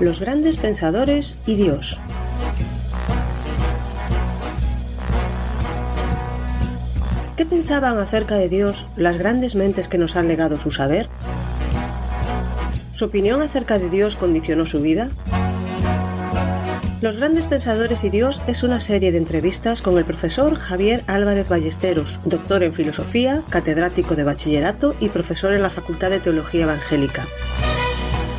Los grandes pensadores y Dios. ¿Qué pensaban acerca de Dios las grandes mentes que nos han legado su saber? ¿Su opinión acerca de Dios condicionó su vida? Los grandes pensadores y Dios es una serie de entrevistas con el profesor Javier Álvarez Ballesteros, doctor en filosofía, catedrático de bachillerato y profesor en la Facultad de Teología Evangélica.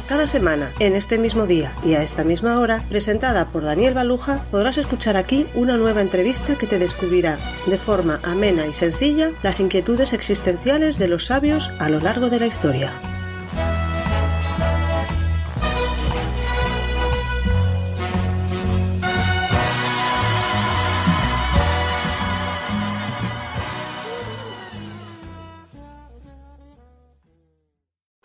Cada semana, en este mismo día y a esta misma hora, presentada por Daniel Baluja, podrás escuchar aquí una nueva entrevista que te descubrirá, de forma amena y sencilla, las inquietudes existenciales de los sabios a lo largo de la historia.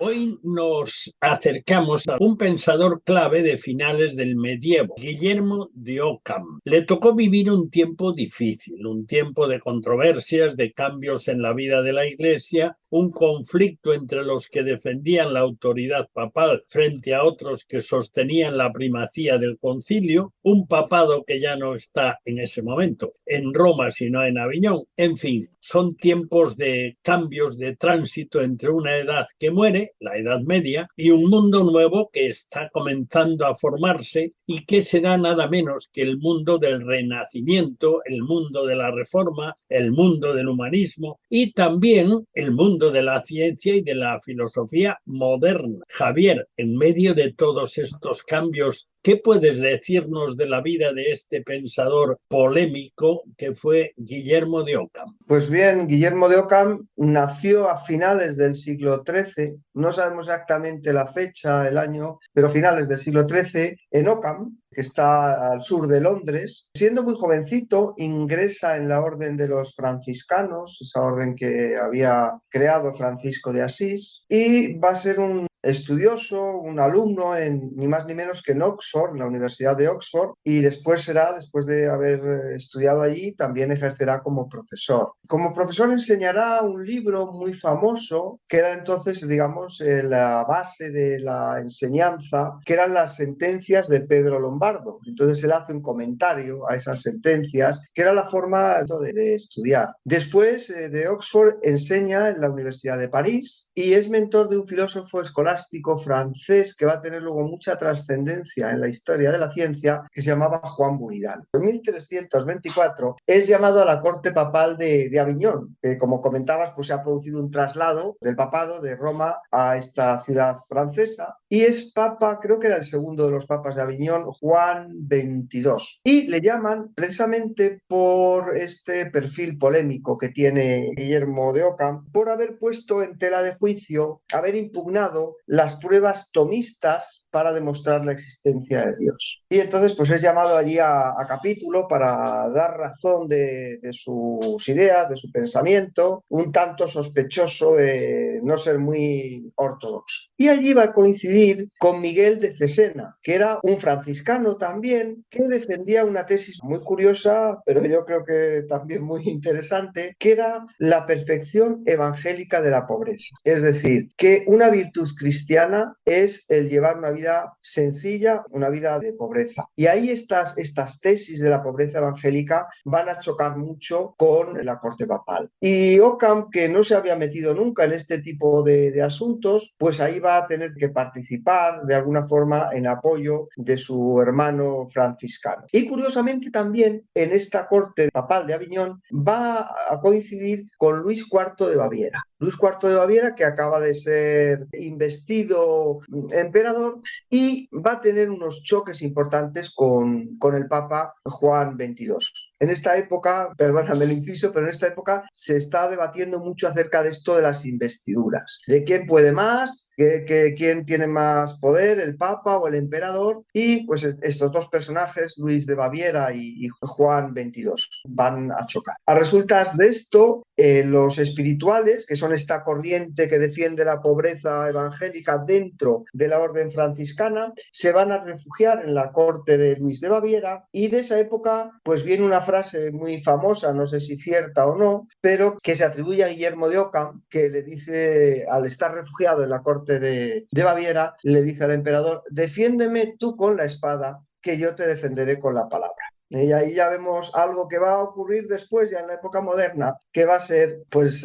Hoy nos acercamos a un pensador clave de finales del medievo, Guillermo de Ockham. Le tocó vivir un tiempo difícil, un tiempo de controversias, de cambios en la vida de la Iglesia, un conflicto entre los que defendían la autoridad papal frente a otros que sostenían la primacía del concilio, un papado que ya no está en ese momento en Roma sino en Aviñón. En fin, son tiempos de cambios, de tránsito entre una edad que muere, la Edad Media, y un mundo nuevo que está comenzando a formarse y que será nada menos que el mundo del Renacimiento, el mundo de la Reforma, el mundo del humanismo y también el mundo de la ciencia y de la filosofía moderna. Javier, en medio de todos estos cambios, ¿qué puedes decirnos de la vida de este pensador polémico que fue Guillermo de Ockham? Pues bien, Guillermo de Ockham nació a finales del siglo XIII, no sabemos exactamente la fecha, el año, pero finales del siglo XIII, en Ockham, que está al sur de Londres. Siendo muy jovencito, ingresa en la orden de los franciscanos, esa orden que había creado Francisco de Asís, y va a ser un estudioso, un alumno en ni más ni menos que en Oxford, en la Universidad de Oxford, y después de haber estudiado allí, también ejercerá como profesor. Como profesor enseñará un libro muy famoso, que era entonces, digamos, la base de la enseñanza, que eran las sentencias de Pedro Lombardo. Entonces él hace un comentario a esas sentencias, que era la forma de estudiar. Después de Oxford enseña en la Universidad de París y es mentor de un filósofo escolar francés que va a tener luego mucha trascendencia en la historia de la ciencia, que se llamaba Juan Buridal. En 1324 es llamado a la corte papal de Aviñón, que como comentabas, pues se ha producido un traslado del papado de Roma a esta ciudad francesa y es papa, creo que era el segundo de los papas de Aviñón, Juan XXII. Y le llaman precisamente por este perfil polémico que tiene Guillermo de Ockham, por haber puesto en tela de juicio, haber impugnado las pruebas tomistas para demostrar la existencia de Dios. Y entonces pues es llamado allí a capítulo para dar razón de sus ideas, de su pensamiento, un tanto sospechoso de no ser muy ortodoxo. Y allí va a coincidir con Miguel de Cesena, que era un franciscano también, que defendía una tesis muy curiosa, pero yo creo que también muy interesante, que era la perfección evangélica de la pobreza. Es decir, que una virtud cristiana es el llevar una vida sencilla, una vida de pobreza. Y ahí estas tesis de la pobreza evangélica van a chocar mucho con la corte papal. Y Ockham, que no se había metido nunca en este tipo de asuntos, pues ahí va a tener que participar de alguna forma en apoyo de su hermano franciscano. Y curiosamente también en esta corte papal de Aviñón va a coincidir con Luis IV de Baviera. Luis IV de Baviera, que acaba de ser investido emperador y va a tener unos choques importantes con el Papa Juan XXII. En esta época, perdóname el inciso, pero en esta época se está debatiendo mucho acerca de esto de las investiduras, de quién puede más, quién tiene más poder, el Papa o el emperador, y pues estos dos personajes, Luis de Baviera y Juan XXII, van a chocar. A resultas de esto, los espirituales, que son esta corriente que defiende la pobreza evangélica dentro de la orden franciscana, se van a refugiar en la corte de Luis de Baviera y de esa época pues viene una frase muy famosa, no sé si cierta o no, pero que se atribuye a Guillermo de Ockham, que le dice, al estar refugiado en la corte de Baviera, le dice al emperador: defiéndeme tú con la espada, que yo te defenderé con la palabra. Y ahí ya vemos algo que va a ocurrir después, ya en la época moderna, que va a ser pues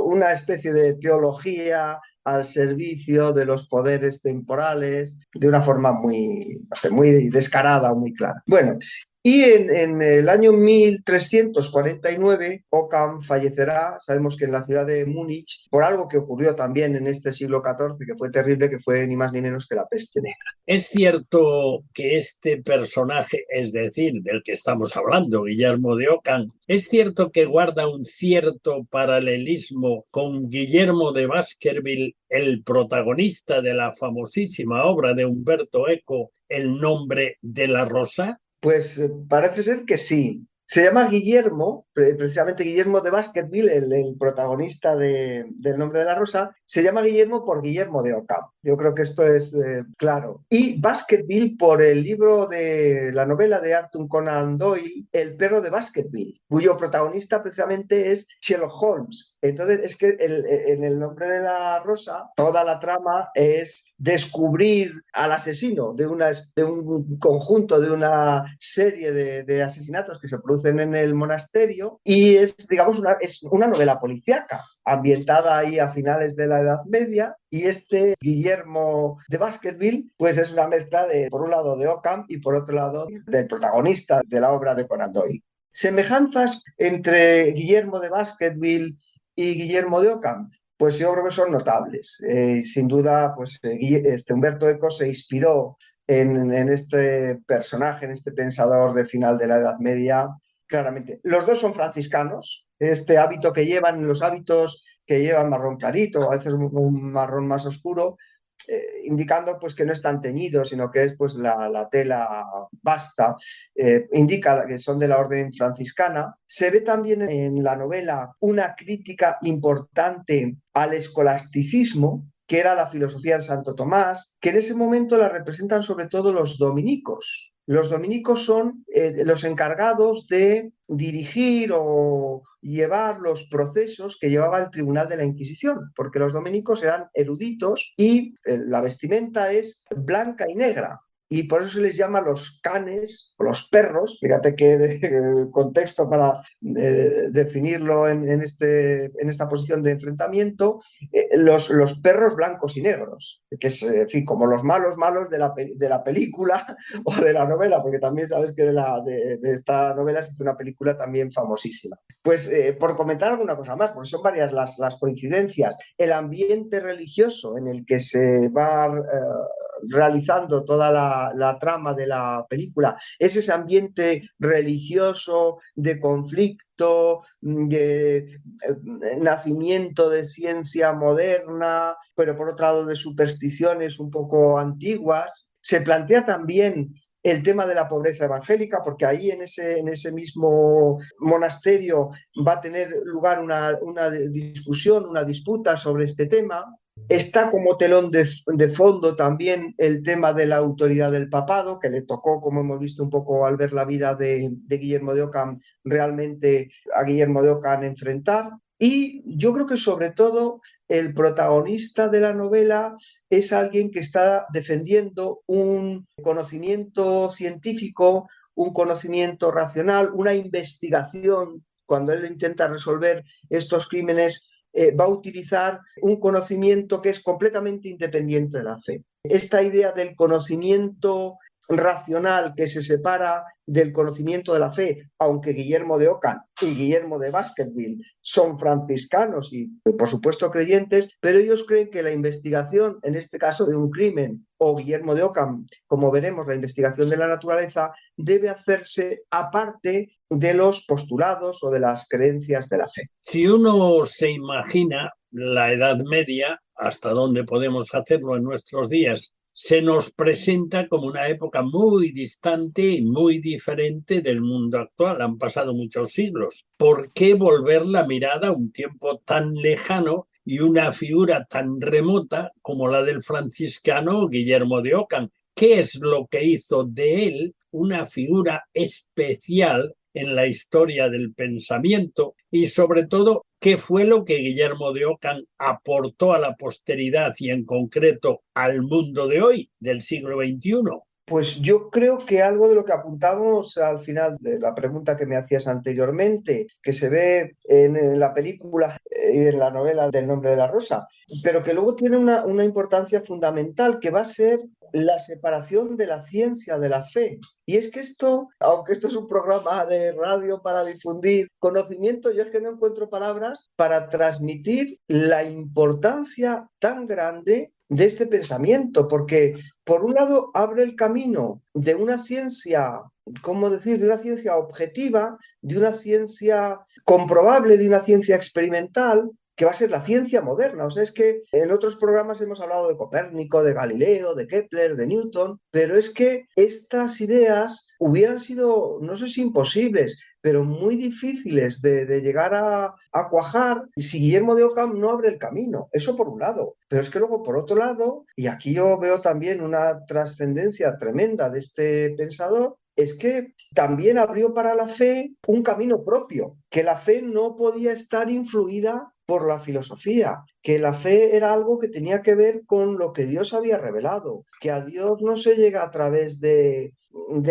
una especie de teología al servicio de los poderes temporales, de una forma muy, no sé, muy descarada, muy clara. Bueno, y en el año 1349, Ockham fallecerá, sabemos que en la ciudad de Múnich, por algo que ocurrió también en este siglo XIV, que fue terrible, que fue ni más ni menos que la peste negra. Es cierto que este personaje, es decir, del que estamos hablando, Guillermo de Ockham, es cierto que guarda un cierto paralelismo con Guillermo de Baskerville, el protagonista de la famosísima obra de Umberto Eco, El nombre de la rosa. Pues parece ser que sí. Se llama Guillermo, precisamente Guillermo de Baskerville, el protagonista del Nombre de la Rosa, se llama Guillermo por Guillermo de Ockham. Yo creo que esto es claro. Y Baskerville por el libro de la novela de Arthur Conan Doyle, El perro de Baskerville, cuyo protagonista precisamente es Sherlock Holmes. Entonces es que en El Nombre de la Rosa toda la trama es descubrir al asesino de un conjunto, de una serie de asesinatos que se producen en el monasterio, y es, digamos, es una novela policíaca ambientada ahí a finales de la Edad Media, y este Guillermo de Baskerville pues es una mezcla por un lado de Ockham y por otro lado del protagonista de la obra de Conan Doyle. Semejanzas entre Guillermo de Baskerville y Guillermo de Ockham, pues yo creo que son notables. Sin duda, pues Umberto Eco se inspiró en este personaje, en este pensador de final de la Edad Media, claramente. Los dos son franciscanos. Este hábito que llevan, los hábitos que llevan marrón clarito, a veces un marrón más oscuro, indicando pues que no están teñidos, sino que es pues la tela basta, indica que son de la orden franciscana. Se ve también en la novela una crítica importante al escolasticismo, que era la filosofía de Santo Tomás, que en ese momento la representan sobre todo los dominicos. Los dominicos son los encargados de dirigir o llevar los procesos que llevaba el Tribunal de la Inquisición, porque los dominicos eran eruditos y la vestimenta es blanca y negra. Y por eso se les llama los canes, o los perros, fíjate qué contexto para definirlo en esta posición de enfrentamiento, los perros blancos y negros, que es, en fin, como los malos de la película o de la novela, porque también sabes que de esta novela se hizo una película también famosísima. Pues por comentar alguna cosa más, porque son varias las coincidencias, el ambiente religioso en el que se va realizando toda la trama de la película, es ese ambiente religioso de conflicto, de nacimiento de ciencia moderna, pero por otro lado de supersticiones un poco antiguas. Se plantea también el tema de la pobreza evangélica, porque ahí en ese mismo monasterio va a tener lugar una discusión, una disputa sobre este tema. Está como telón de fondo también el tema de la autoridad del papado, que le tocó, como hemos visto un poco al ver la vida de Guillermo de Ockham, realmente a Guillermo de Ockham enfrentar. Y yo creo que sobre todo el protagonista de la novela es alguien que está defendiendo un conocimiento científico, un conocimiento racional, una investigación. Cuando él intenta resolver estos crímenes, va a utilizar un conocimiento que es completamente independiente de la fe. Esta idea del conocimiento racional que se separa del conocimiento de la fe, aunque Guillermo de Ockham y Guillermo de Baskerville son franciscanos y por supuesto creyentes, pero ellos creen que la investigación, en este caso de un crimen, o Guillermo de Ockham, como veremos, la investigación de la naturaleza, debe hacerse aparte de los postulados o de las creencias de la fe. Si uno se imagina la Edad Media, hasta dónde podemos hacerlo en nuestros días, se nos presenta como una época muy distante y muy diferente del mundo actual. Han pasado muchos siglos. ¿Por qué volver la mirada a un tiempo tan lejano y una figura tan remota como la del franciscano Guillermo de Ockham? ¿Qué es lo que hizo de él una figura especial en la historia del pensamiento y sobre todo qué fue lo que Guillermo de Ockham aportó a la posteridad y en concreto al mundo de hoy, del siglo XXI. Pues yo creo que algo de lo que apuntamos al final de la pregunta que me hacías anteriormente, que se ve en la película y en la novela del Nombre de la Rosa, pero que luego tiene una importancia fundamental, que va a ser la separación de la ciencia de la fe. Y es que esto, aunque esto es un programa de radio para difundir conocimiento, yo es que no encuentro palabras para transmitir la importancia tan grande de este pensamiento, porque por un lado abre el camino de una ciencia, ¿cómo decir?, de una ciencia objetiva, de una ciencia comprobable, de una ciencia experimental, que va a ser la ciencia moderna. O sea, es que en otros programas hemos hablado de Copérnico, de Galileo, de Kepler, de Newton, pero es que estas ideas hubieran sido, no sé si imposibles, pero muy difíciles de llegar a cuajar si Guillermo de Ockham no abre el camino. Eso por un lado. Pero es que luego, por otro lado, y aquí yo veo también una trascendencia tremenda de este pensador, es que también abrió para la fe un camino propio, que la fe no podía estar influida por la filosofía, que la fe era algo que tenía que ver con lo que Dios había revelado, que a Dios no se llega a través de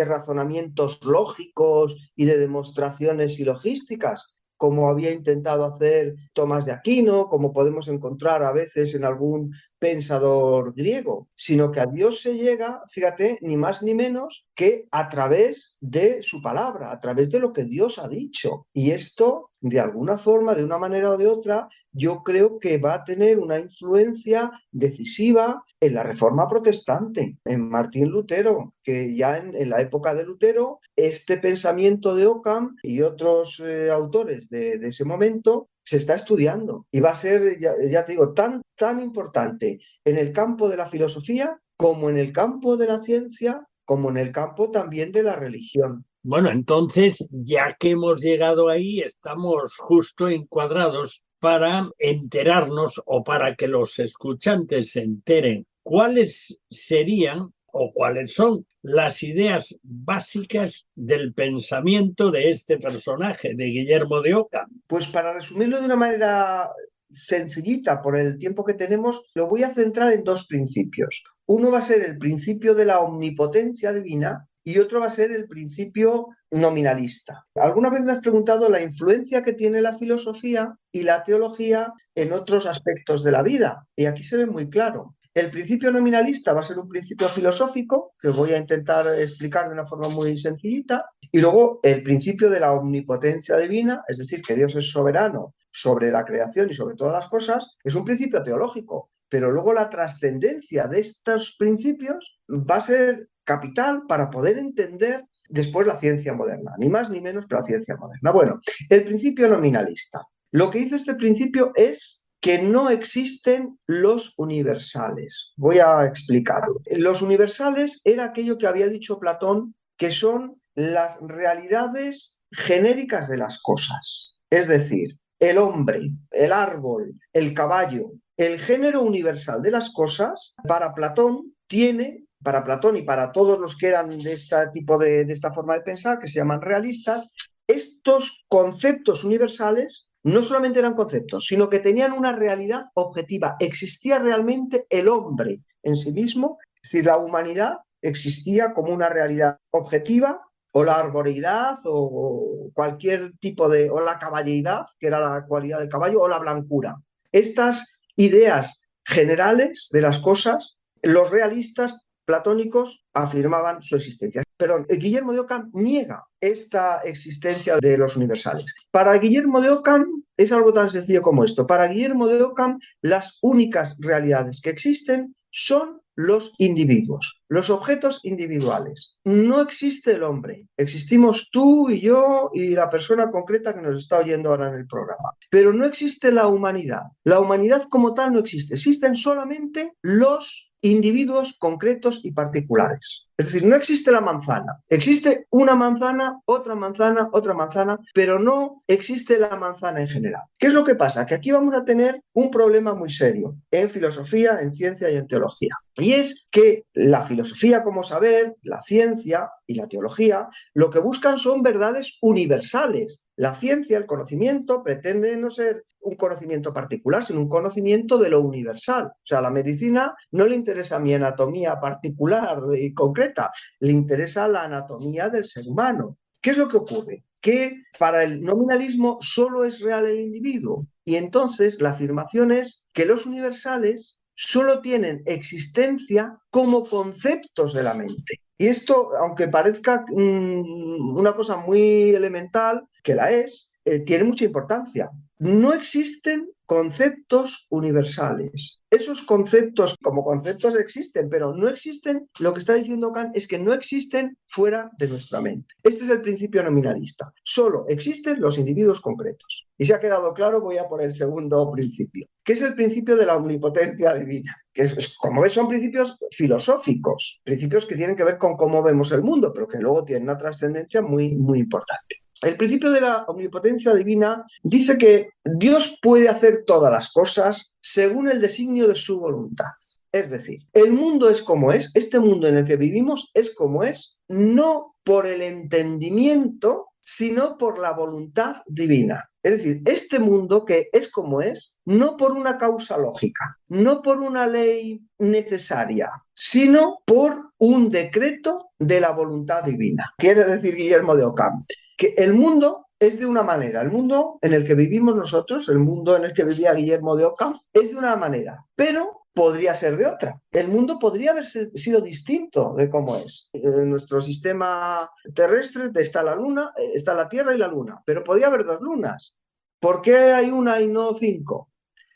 razonamientos lógicos y de demostraciones silogísticas, como había intentado hacer Tomás de Aquino, como podemos encontrar a veces en algún pensador griego, sino que a Dios se llega, fíjate, ni más ni menos que a través de su palabra, a través de lo que Dios ha dicho. Y esto, de alguna forma, de una manera o de otra, yo creo que va a tener una influencia decisiva en la Reforma Protestante, en Martín Lutero, que ya en la época de Lutero, este pensamiento de Ockham y otros autores de ese momento se está estudiando y va a ser, ya te digo, tan importante en el campo de la filosofía como en el campo de la ciencia, como en el campo también de la religión. Bueno, entonces, ya que hemos llegado ahí, estamos justo encuadrados para enterarnos o para que los escuchantes se enteren cuáles serían o cuáles son las ideas básicas del pensamiento de este personaje, de Guillermo de Ockham. Pues para resumirlo de una manera sencillita por el tiempo que tenemos, lo voy a centrar en dos principios. Uno va a ser el principio de la omnipotencia divina y otro va a ser el principio nominalista. Alguna vez me has preguntado la influencia que tiene la filosofía y la teología en otros aspectos de la vida, y aquí se ve muy claro. El principio nominalista va a ser un principio filosófico, que voy a intentar explicar de una forma muy sencillita, y luego el principio de la omnipotencia divina, es decir, que Dios es soberano sobre la creación y sobre todas las cosas, es un principio teológico. Pero luego la trascendencia de estos principios va a ser capital para poder entender después la ciencia moderna, ni más ni menos que la ciencia moderna. Bueno, el principio nominalista. Lo que dice este principio es que no existen los universales. Voy a explicarlo. Los universales era aquello que había dicho Platón, que son las realidades genéricas de las cosas. Es decir, el hombre, el árbol, el caballo, el género universal de las cosas, para Platón y para todos los que eran de este tipo de esta forma de pensar, que se llaman realistas, estos conceptos universales no solamente eran conceptos, sino que tenían una realidad objetiva. Existía realmente el hombre en sí mismo, es decir, la humanidad existía como una realidad objetiva, o la arboreidad, o cualquier tipo de, o la caballeidad, que era la cualidad del caballo, o la blancura. Estas ideas generales de las cosas, los realistas platónicos afirmaban su existencia. Pero Guillermo de Ockham niega esta existencia de los universales. Para Guillermo de Ockham es algo tan sencillo como esto. Para Guillermo de Ockham, las únicas realidades que existen son los individuos, los objetos individuales. No existe el hombre. Existimos tú y yo y la persona concreta que nos está oyendo ahora en el programa. Pero no existe la humanidad. La humanidad como tal no existe. Existen solamente los individuos concretos y particulares. Es decir, no existe la manzana. Existe una manzana, otra manzana, otra manzana, pero no existe la manzana en general. ¿Qué es lo que pasa? Que aquí vamos a tener un problema muy serio en filosofía, en ciencia y en teología. Y es que la filosofía como saber, la ciencia y la teología, lo que buscan son verdades universales. La ciencia, el conocimiento, pretende no ser un conocimiento particular, sino un conocimiento de lo universal. O sea, a la medicina no le interesa mi anatomía particular y concreta, le interesa la anatomía del ser humano. ¿Qué es lo que ocurre? Que para el nominalismo solo es real el individuo. Y entonces la afirmación es que los universales solo tienen existencia como conceptos de la mente. Y esto, aunque parezca una cosa muy elemental, que la es, tiene mucha importancia. No existen conceptos universales. Esos conceptos como conceptos existen, pero no existen, lo que está diciendo Kant es que no existen fuera de nuestra mente. Este es el principio nominalista. Solo existen los individuos concretos. Y si ha quedado claro, voy a por el segundo principio, que es el principio de la omnipotencia divina. Que como ves, son principios filosóficos, principios que tienen que ver con cómo vemos el mundo, pero que luego tienen una trascendencia muy, muy importante. El principio de la omnipotencia divina dice que Dios puede hacer todas las cosas según el designio de su voluntad. Es decir, el mundo es como es, este mundo en el que vivimos es como es, no por el entendimiento, sino por la voluntad divina. Es decir, este mundo que es como es, no por una causa lógica, no por una ley necesaria, sino por un decreto de la voluntad divina. Quiere decir Guillermo de Ockham que el mundo es de una manera, el mundo en el que vivimos nosotros, el mundo en el que vivía Guillermo de Ockham, es de una manera, pero podría ser de otra. El mundo podría haber sido distinto de cómo es. En nuestro sistema terrestre está la luna, está la Tierra y la luna, pero podría haber dos lunas. ¿Por qué hay una y no 5?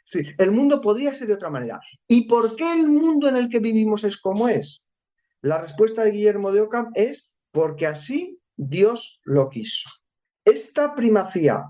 Sí, el mundo podría ser de otra manera. ¿Y por qué el mundo en el que vivimos es como es? La respuesta de Guillermo de Ockham es porque así Dios lo quiso. Esta primacía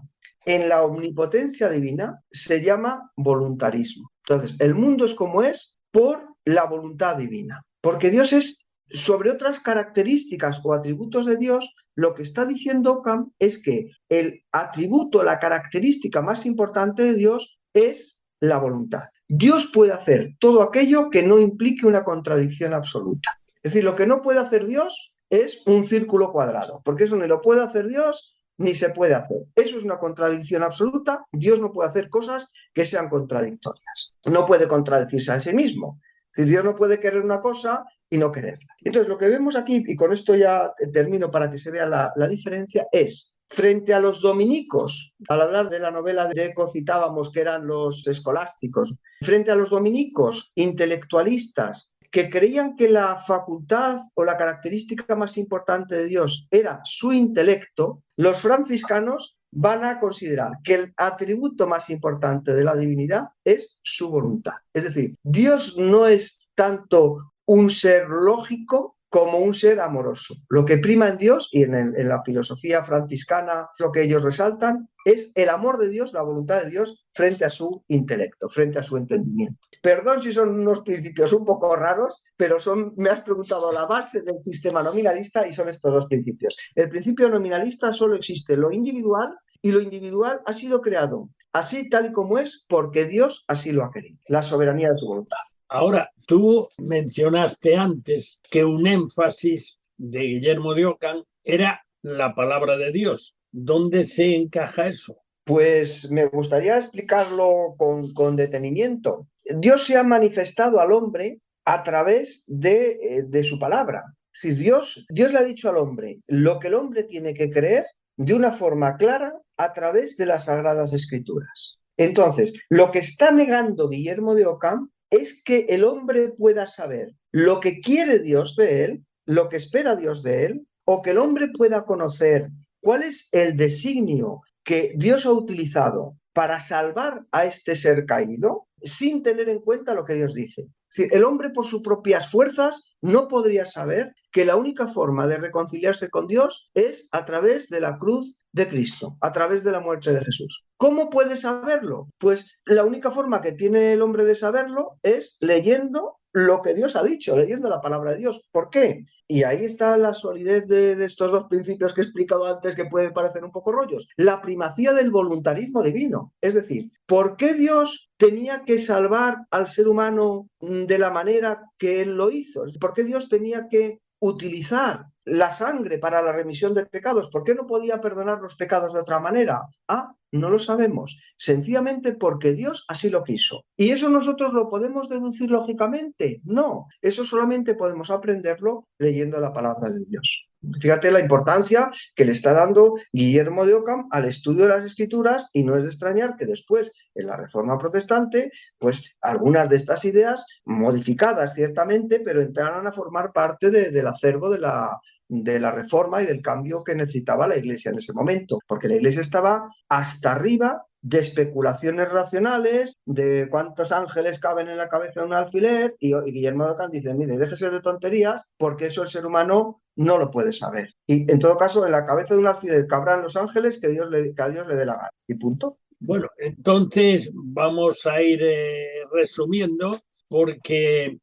en la omnipotencia divina se llama voluntarismo. Entonces, el mundo es como es por la voluntad divina, porque Dios es, sobre otras características o atributos de Dios, lo que está diciendo Ockham es que el atributo, la característica más importante de Dios es la voluntad. Dios puede hacer todo aquello que no implique una contradicción absoluta. Es decir, lo que no puede hacer Dios es un círculo cuadrado, porque eso ni lo puede hacer Dios ni se puede hacer. Eso es una contradicción absoluta. Dios no puede hacer cosas que sean contradictorias. No puede contradecirse a sí mismo. Es decir, Dios no puede querer una cosa y no quererla. Entonces, lo que vemos aquí, y con esto ya termino para que se vea la diferencia, es frente a los dominicos, al hablar de la novela de Eco citábamos que eran los escolásticos, frente a los dominicos intelectualistas que creían que la facultad o la característica más importante de Dios era su intelecto, los franciscanos van a considerar que el atributo más importante de la divinidad es su voluntad. Es decir, Dios no es tanto un ser lógico como un ser amoroso. Lo que prima en Dios, y en la filosofía franciscana lo que ellos resaltan, es el amor de Dios, la voluntad de Dios frente a su intelecto, frente a su entendimiento. Perdón si son unos principios un poco raros, pero me has preguntado la base del sistema nominalista y son estos dos principios. El principio nominalista solo existe lo individual y lo individual ha sido creado así tal y como es porque Dios así lo ha querido, la soberanía de su voluntad. Ahora, tú mencionaste antes que un énfasis de Guillermo de Ockham era la palabra de Dios. ¿Dónde se encaja eso? Pues me gustaría explicarlo con detenimiento. Dios se ha manifestado al hombre a través de su palabra. Si Dios le ha dicho al hombre lo que el hombre tiene que creer de una forma clara a través de las Sagradas Escrituras. Entonces, lo que está negando Guillermo de Ockham es que el hombre pueda saber lo que quiere Dios de él, lo que espera Dios de él, o que el hombre pueda conocer cuál es el designio que Dios ha utilizado para salvar a este ser caído sin tener en cuenta lo que Dios dice. Es decir, el hombre por sus propias fuerzas no podría saber que la única forma de reconciliarse con Dios es a través de la cruz de Cristo, a través de la muerte de Jesús. ¿Cómo puede saberlo? Pues la única forma que tiene el hombre de saberlo es leyendo lo que Dios ha dicho, leyendo la palabra de Dios. ¿Por qué? Y ahí está la solidez de estos dos principios que he explicado antes, que pueden parecer un poco rollos. La primacía del voluntarismo divino. Es decir, ¿por qué Dios tenía que salvar al ser humano de la manera que Él lo hizo? ¿Por qué Dios tenía que utilizar la sangre para la remisión de pecados? ¿Por qué no podía perdonar los pecados de otra manera? No lo sabemos. Sencillamente porque Dios así lo quiso. ¿Y eso nosotros lo podemos deducir lógicamente? No. Eso solamente podemos aprenderlo leyendo la palabra de Dios. Fíjate la importancia que le está dando Guillermo de Ockham al estudio de las Escrituras, y no es de extrañar que después, en la Reforma Protestante, pues algunas de estas ideas, modificadas ciertamente, pero entraran a formar parte del acervo de la reforma y del cambio que necesitaba la Iglesia en ese momento, porque la Iglesia estaba hasta arriba de especulaciones racionales, de cuántos ángeles caben en la cabeza de un alfiler, y Guillermo de Ockham dice, mire, déjese de tonterías, porque eso el ser humano no lo puede saber. Y en todo caso, en la cabeza de un alfiler cabrán los ángeles que a Dios le dé la gana. Y punto. Bueno, entonces vamos a ir resumiendo, porque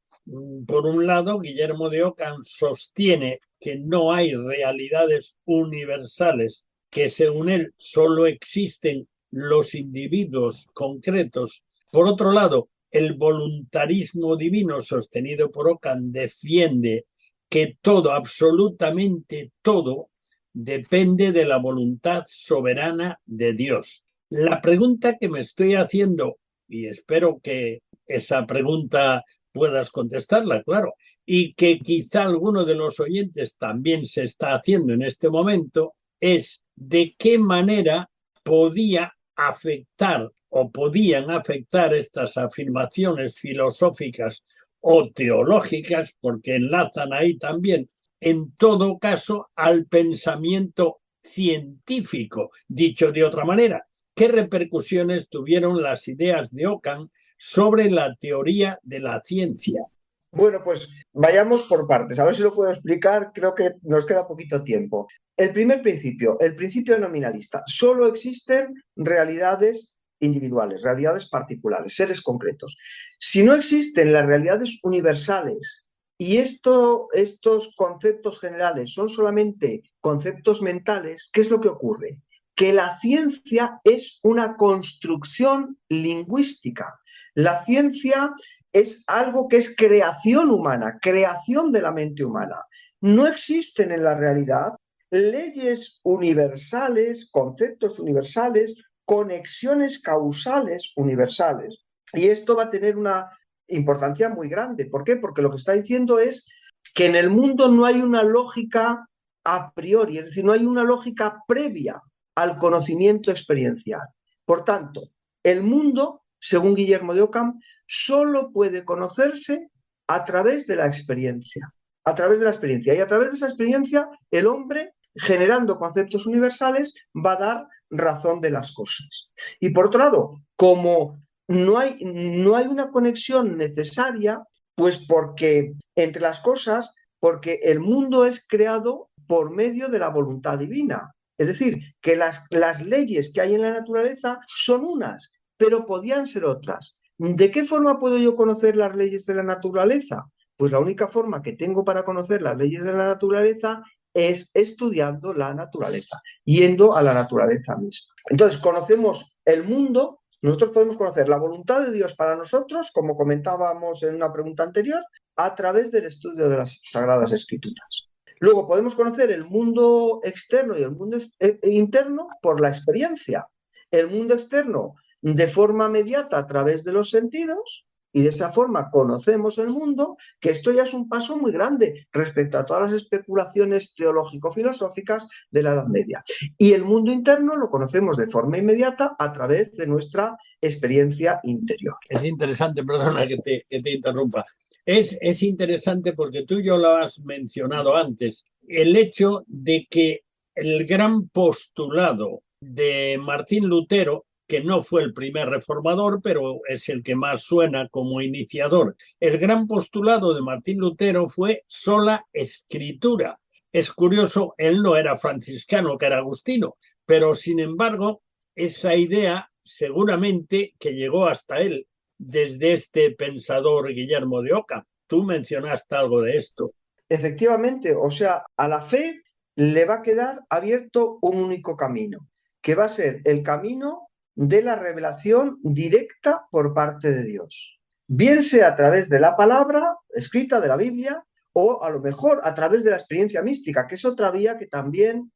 por un lado, Guillermo de Ockham sostiene que no hay realidades universales, que según él solo existen los individuos concretos. Por otro lado, el voluntarismo divino sostenido por Ockham defiende que todo, absolutamente todo, depende de la voluntad soberana de Dios. La pregunta que me estoy haciendo, y espero que esa pregunta puedas contestarla, claro, y que quizá alguno de los oyentes también se está haciendo en este momento, es de qué manera podía afectar o podían afectar estas afirmaciones filosóficas o teológicas, porque enlazan ahí también, en todo caso, al pensamiento científico. Dicho de otra manera, ¿qué repercusiones tuvieron las ideas de Ockham sobre la teoría de la ciencia? Bueno, pues vayamos por partes. A ver si lo puedo explicar. Creo que nos queda poquito tiempo. El primer principio, el principio nominalista. Solo existen realidades individuales, realidades particulares, seres concretos. Si no existen las realidades universales y estos conceptos generales son solamente conceptos mentales, ¿qué es lo que ocurre? Que la ciencia es una construcción lingüística. La ciencia es algo que es creación humana, creación de la mente humana. No existen en la realidad leyes universales, conceptos universales, conexiones causales universales. Y esto va a tener una importancia muy grande. ¿Por qué? Porque lo que está diciendo es que en el mundo no hay una lógica a priori, es decir, no hay una lógica previa al conocimiento experiencial. Por tanto, el mundo, según Guillermo de Ockham, solo puede conocerse a través de la experiencia. A través de la experiencia. Y a través de esa experiencia, el hombre, generando conceptos universales, va a dar razón de las cosas. Y por otro lado, como no hay una conexión necesaria, pues porque entre las cosas, porque el mundo es creado por medio de la voluntad divina. Es decir, que las leyes que hay en la naturaleza son unas, pero podían ser otras. ¿De qué forma puedo yo conocer las leyes de la naturaleza? Pues la única forma que tengo para conocer las leyes de la naturaleza es estudiando la naturaleza, yendo a la naturaleza misma. Entonces, conocemos el mundo, nosotros podemos conocer la voluntad de Dios para nosotros, como comentábamos en una pregunta anterior, a través del estudio de las Sagradas Escrituras. Luego podemos conocer el mundo externo y el mundo interno por la experiencia. El mundo externo de forma inmediata a través de los sentidos, y de esa forma conocemos el mundo, que esto ya es un paso muy grande respecto a todas las especulaciones teológico-filosóficas de la Edad Media. Y el mundo interno lo conocemos de forma inmediata a través de nuestra experiencia interior. Es interesante, perdona que te interrumpa. Es interesante porque tú ya lo has mencionado antes, el hecho de que el gran postulado de Martín Lutero, que no fue el primer reformador, pero es el que más suena como iniciador. El gran postulado de Martín Lutero fue sola escritura. Es curioso, él no era franciscano, que era agustino, pero sin embargo, esa idea seguramente que llegó hasta él desde este pensador Guillermo de Ockham. Tú mencionaste algo de esto. Efectivamente, o sea, a la fe le va a quedar abierto un único camino, que va a ser el camino de la revelación directa por parte de Dios. Bien sea a través de la palabra escrita de la Biblia o a lo mejor a través de la experiencia mística, que es otra vía que también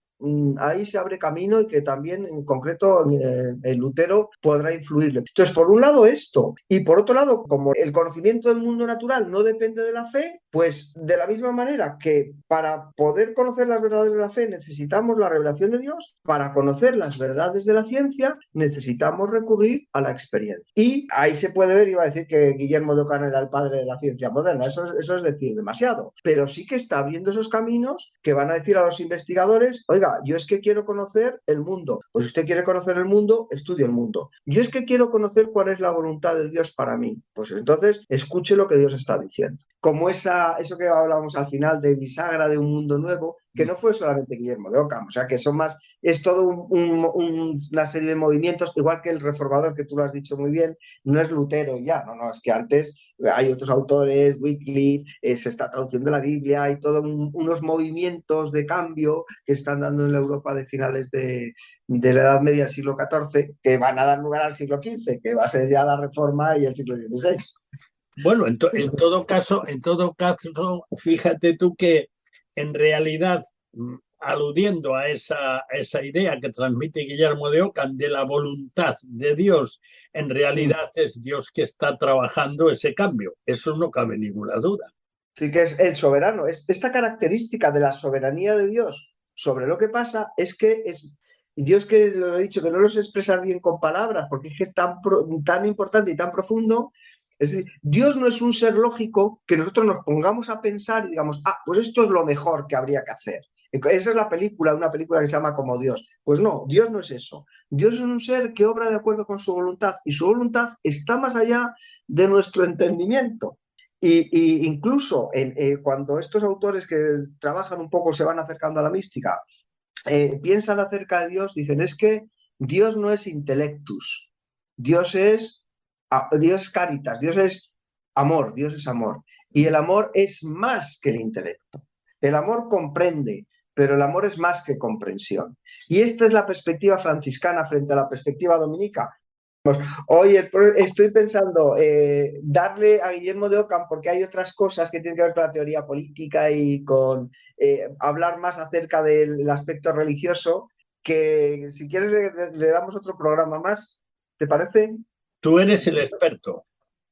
ahí se abre camino y que también en concreto el Lutero podrá influirle. Entonces, por un lado esto, y por otro lado, como el conocimiento del mundo natural no depende de la fe, pues de la misma manera que para poder conocer las verdades de la fe necesitamos la revelación de Dios, para conocer las verdades de la ciencia necesitamos recurrir a la experiencia. Y ahí se puede ver, iba a decir que Guillermo de Ockham era el padre de la ciencia moderna, eso es decir demasiado, pero sí que está abriendo esos caminos que van a decir a los investigadores, oiga, yo es que quiero conocer el mundo. Pues si usted quiere conocer el mundo, estudie el mundo. Yo es que quiero conocer cuál es la voluntad de Dios para mí. Pues entonces escuche lo que Dios está diciendo. Como eso que hablábamos al final de bisagra de un mundo nuevo, que no fue solamente Guillermo de Ockham, o sea que son más, es todo una serie de movimientos, igual que el reformador, que tú lo has dicho muy bien, no es Lutero y ya, no, es que antes hay otros autores, Wycliffe, se está traduciendo la Biblia, hay todos unos movimientos de cambio que se están dando en la Europa de finales de la Edad Media del siglo XIV, que van a dar lugar al siglo XV, que va a ser ya la Reforma y el siglo XVI. Bueno, en todo caso, fíjate tú que en realidad, aludiendo a esa idea que transmite Guillermo de Ockham de la voluntad de Dios, en realidad es Dios que está trabajando ese cambio. Eso no cabe ninguna duda. Sí que es el soberano. Esta característica de la soberanía de Dios sobre lo que pasa es que es Dios, que lo he dicho, que no lo sé expresar bien con palabras, porque es que es tan importante y tan profundo. Es decir, Dios no es un ser lógico que nosotros nos pongamos a pensar y digamos, pues esto es lo mejor que habría que hacer. Esa es una película que se llama Como Dios. Pues no, Dios no es eso. Dios es un ser que obra de acuerdo con su voluntad y su voluntad está más allá de nuestro entendimiento. Y incluso cuando estos autores que trabajan un poco se van acercando a la mística, piensan acerca de Dios, dicen, es que Dios no es intellectus, Dios es caritas, Dios es amor, Dios es amor. Y el amor es más que el intelecto. El amor comprende, pero el amor es más que comprensión. Y esta es la perspectiva franciscana frente a la perspectiva dominica. Hoy estoy pensando darle a Guillermo de Ockham, porque hay otras cosas que tienen que ver con la teoría política y con hablar más acerca del aspecto religioso, que si quieres le damos otro programa más, ¿te parece? Tú eres el experto.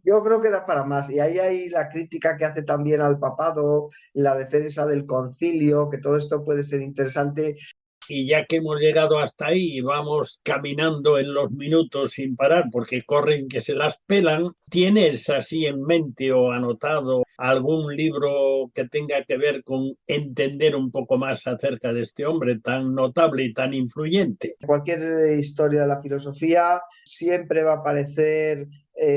Yo creo que da para más. Y ahí hay la crítica que hace también al papado, la defensa del concilio, que todo esto puede ser interesante. Y ya que hemos llegado hasta ahí y vamos caminando en los minutos sin parar porque corren que se las pelan, ¿tienes así en mente o anotado algún libro que tenga que ver con entender un poco más acerca de este hombre tan notable y tan influyente? Cualquier historia de la filosofía siempre va a aparecer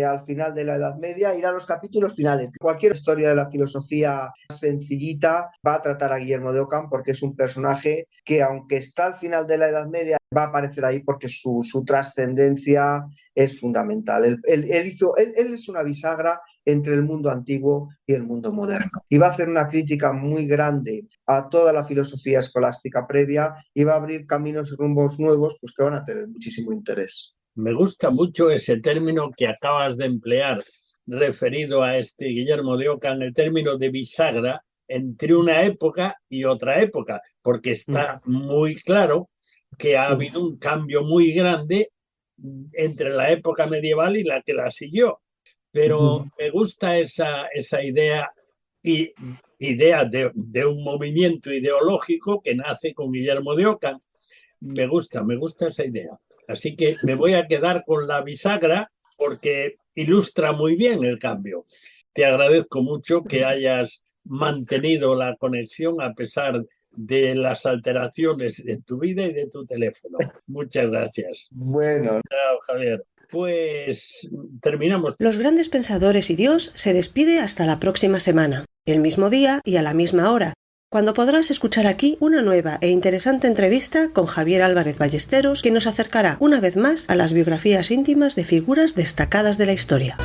al final de la Edad Media, ir a los capítulos finales. Cualquier historia de la filosofía sencillita va a tratar a Guillermo de Ockham, porque es un personaje que, aunque está al final de la Edad Media, va a aparecer ahí porque su trascendencia es fundamental. Él es una bisagra entre el mundo antiguo y el mundo moderno. Y va a hacer una crítica muy grande a toda la filosofía escolástica previa y va a abrir caminos y rumbos nuevos, pues, que van a tener muchísimo interés. Me gusta mucho ese término que acabas de emplear referido a este Guillermo de Ockham, el término de bisagra entre una época y otra época, porque está muy claro que ha habido un cambio muy grande entre la época medieval y la que la siguió. Pero me gusta esa idea de un movimiento ideológico que nace con Guillermo de Ockham. Me gusta esa idea. Así que me voy a quedar con la bisagra porque ilustra muy bien el cambio. Te agradezco mucho que hayas mantenido la conexión a pesar de las alteraciones de tu vida y de tu teléfono. Muchas gracias. Bueno. Chao, Javier. Pues terminamos. Los grandes pensadores y Dios se despide hasta la próxima semana, el mismo día y a la misma hora, cuando podrás escuchar aquí una nueva e interesante entrevista con Javier Álvarez Ballesteros, que nos acercará una vez más a las biografías íntimas de figuras destacadas de la historia.